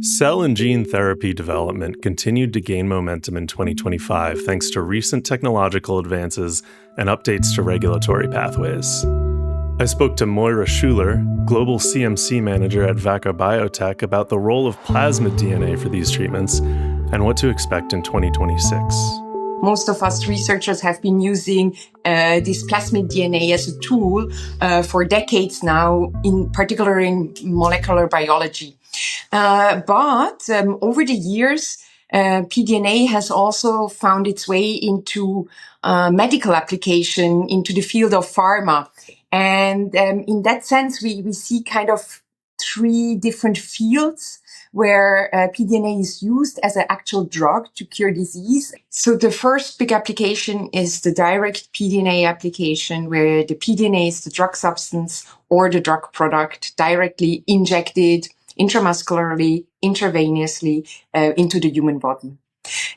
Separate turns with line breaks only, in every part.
Cell and gene therapy development continued to gain momentum in 2025 thanks to recent technological advances and updates to regulatory pathways. I spoke to Moira Schuler, Global CMC Manager at Wacker Biotech, about the role of plasmid DNA for these treatments and what to expect in 2026.
Most of us researchers have been using this plasmid DNA as a tool for decades now, in particular in molecular biology. But over the years, PDNA has also found its way into medical application, into the field of pharma. And in that sense, we see kind of three different fields where PDNA is used as an actual drug to cure disease. So the first big application is the direct PDNA application, where the PDNA is the drug substance or the drug product directly injected intramuscularly, intravenously into the human body.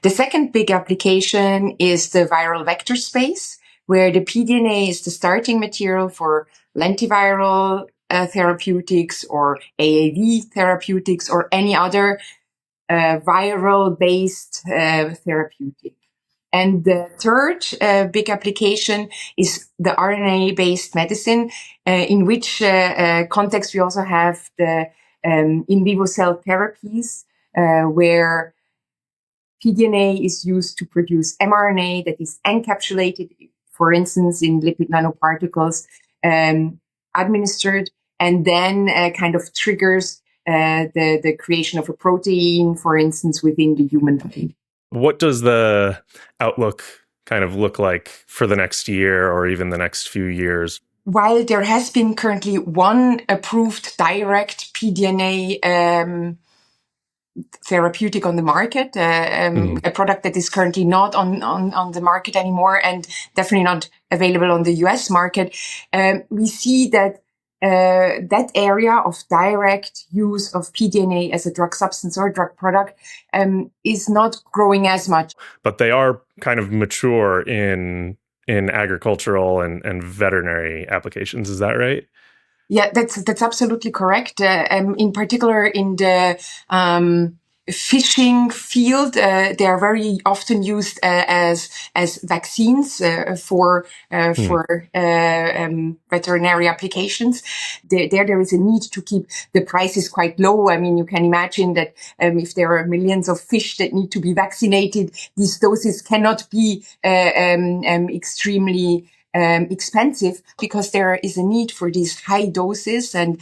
The second big application is the viral vector space, where the PDNA is the starting material for lentiviral therapeutics or AAV therapeutics or any other viral-based therapeutic. And the third big application is the RNA-based medicine, in which context we also have the in vivo cell therapies, where PDNA is used to produce mRNA that is encapsulated, for instance, in lipid nanoparticles, administered, and then kind of triggers the creation of a protein, for instance, within the human body.
What does the outlook kind of look like for the next year or even the next few years?
While there has been currently one approved direct PDNA therapeutic on the market, a product that is currently not on the market anymore and definitely not available on the US market, we see that that area of direct use of PDNA as a drug substance or drug product is not growing as much.
But they are kind of mature in agricultural and veterinary applications. Is that right?
Yeah, that's absolutely correct. In particular, in the fishing field, they are very often used as vaccines for veterinary applications. There is a need to keep the prices quite low. I mean, you can imagine that if there are millions of fish that need to be vaccinated, these doses cannot be extremely expensive, because there is a need for these high doses and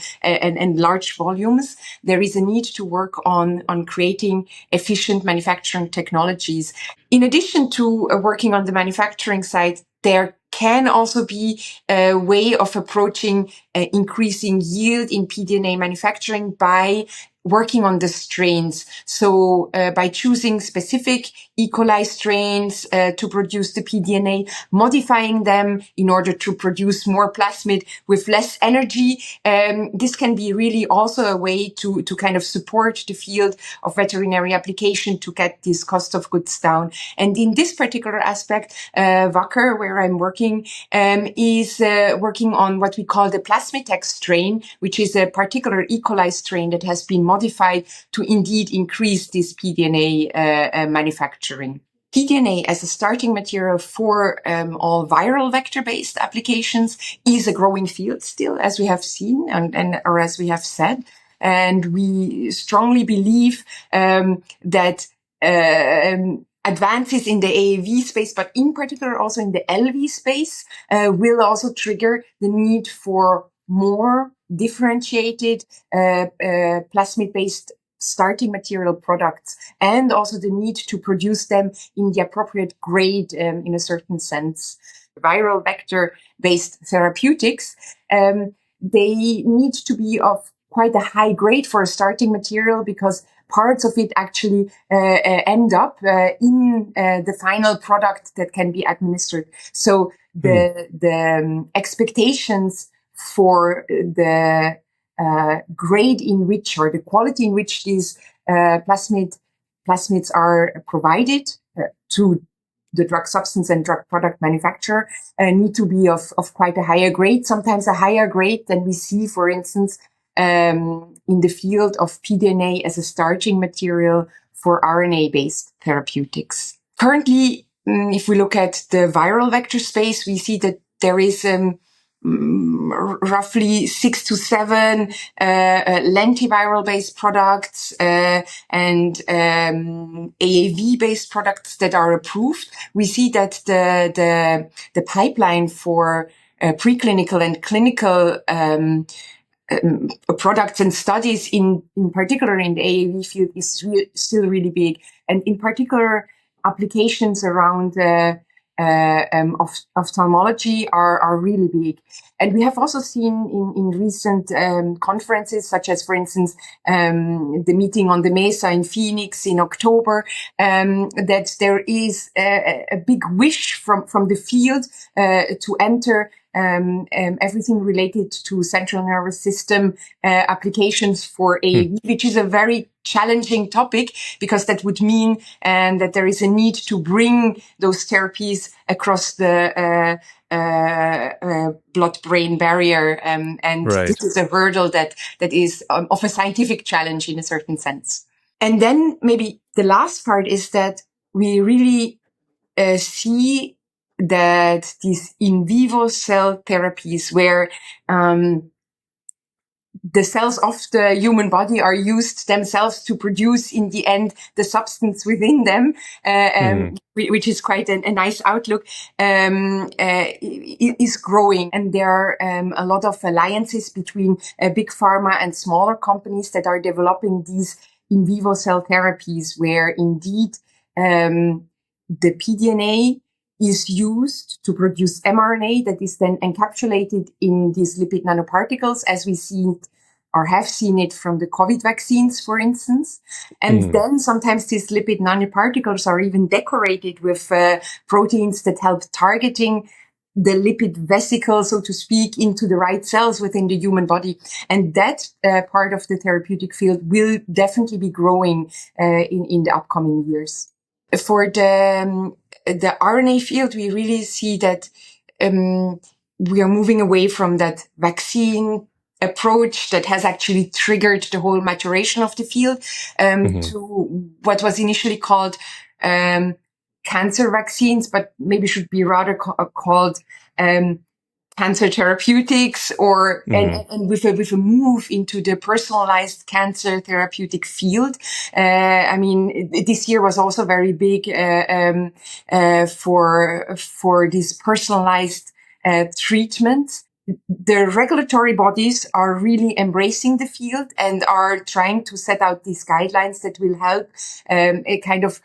large volumes. There is a need to work on creating efficient manufacturing technologies. In addition to working on the manufacturing side, there can also be a way of approaching increasing yield in PDNA manufacturing by working on the strains. So by choosing specific E. coli strains to produce the PDNA, modifying them in order to produce more plasmid with less energy, this can be really also a way to kind of support the field of veterinary application to get this cost of goods down. And in this particular aspect, Wacker, where I'm working, is working on what we call the Plasmid strain, which is a particular E. coli strain that has been modified to indeed increase this PDNA manufacturing. PDNA as a starting material for all viral vector-based applications is a growing field still, as we have seen or as we have said. And we strongly believe that advances in the AAV space, but in particular also in the LV space, will also trigger the need for more differentiated plasmid-based starting material products, and also the need to produce them in the appropriate grade in a certain sense. Viral vector-based therapeutics, they need to be of quite a high grade for a starting material, because parts of it actually end up in the final product that can be administered. So the expectations for the grade in which, or the quality in which these plasmids are provided to the drug substance and drug product manufacturer need to be of quite a higher grade, sometimes a higher grade than we see, for instance, in the field of PDNA as a starting material for RNA-based therapeutics. Currently, if we look at the viral vector space, we see that there is roughly 6 to 7 lentiviral-based products and AAV-based products that are approved. We see that the pipeline for preclinical and clinical products and studies in particular in the AAV field is still really big, and in particular applications around ophthalmology are really big. And we have also seen in recent conferences, such as, for instance, the meeting on the Mesa in Phoenix in October, that there is a big wish from the field to enter everything related to central nervous system applications for AAV, which is a very challenging topic, because that would mean that there is a need to bring those therapies across the blood-brain barrier, and
Right.
this is a hurdle that is of a scientific challenge in a certain sense. And then maybe the last part is that we really see that these in vivo cell therapies, where the cells of the human body are used themselves to produce in the end the substance within them, which is quite a nice outlook, is growing. And there are a lot of alliances between big pharma and smaller companies that are developing these in vivo cell therapies, where indeed the PDNA is used to produce mRNA that is then encapsulated in these lipid nanoparticles, as we see it or have seen it from the COVID vaccines, for instance. And then sometimes these lipid nanoparticles are even decorated with proteins that help targeting the lipid vesicle, so to speak, into the right cells within the human body. And that part of the therapeutic field will definitely be growing in the upcoming years. For the RNA field, we really see that we are moving away from that vaccine approach that has actually triggered the whole maturation of the field to what was initially called cancer vaccines, but maybe should be rather called cancer therapeutics, or and with a move into the personalized cancer therapeutic field. I mean, this year was also very big for this personalized treatment. The regulatory bodies are really embracing the field and are trying to set out these guidelines that will help a kind of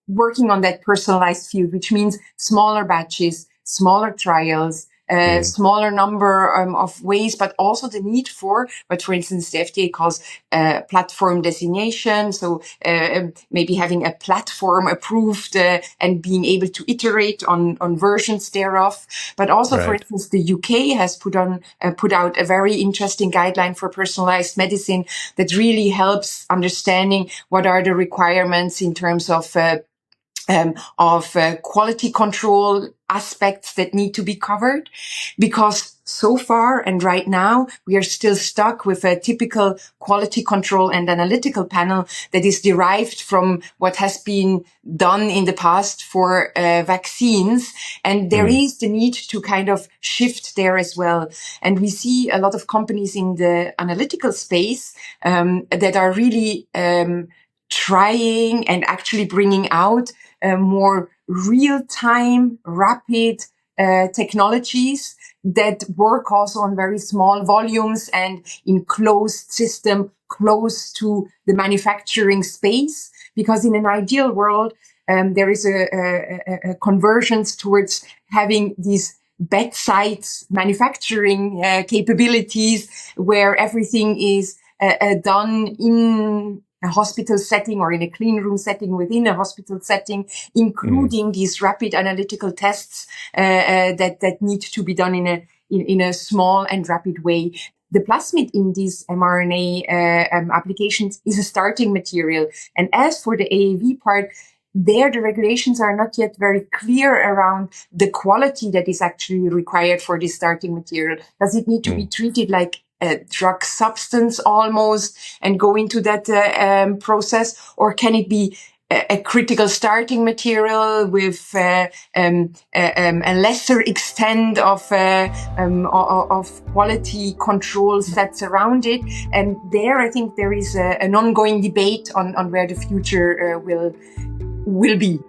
working on that personalized field, which means smaller batches, smaller trials, smaller number of ways, but also the need for what, for instance, the FDA calls platform designation. So maybe having a platform approved and being able to iterate on versions thereof. But also, for instance, the UK has put out a very interesting guideline for personalized medicine that really helps understanding what are the requirements in terms of quality control aspects that need to be covered, because so far and right now we are still stuck with a typical quality control and analytical panel that is derived from what has been done in the past for vaccines, and there is the need to kind of shift there as well. And we see a lot of companies in the analytical space that are really trying and actually bringing out more real-time, rapid technologies that work also on very small volumes and in closed system, close to the manufacturing space. Because in an ideal world, there is a convergence towards having these bedside manufacturing capabilities where everything is done in a hospital setting or in a clean room setting within a hospital setting, including these rapid analytical tests that need to be done in a small and rapid way. The plasmid in these mRNA applications is a starting material. And as for the AAV part, there the regulations are not yet very clear around the quality that is actually required for this starting material. Does it need to be treated like a drug substance almost and go into that process, or can it be a critical starting material with a lesser extent of quality control sets around it? And there, I think there is an ongoing debate on where the future will be.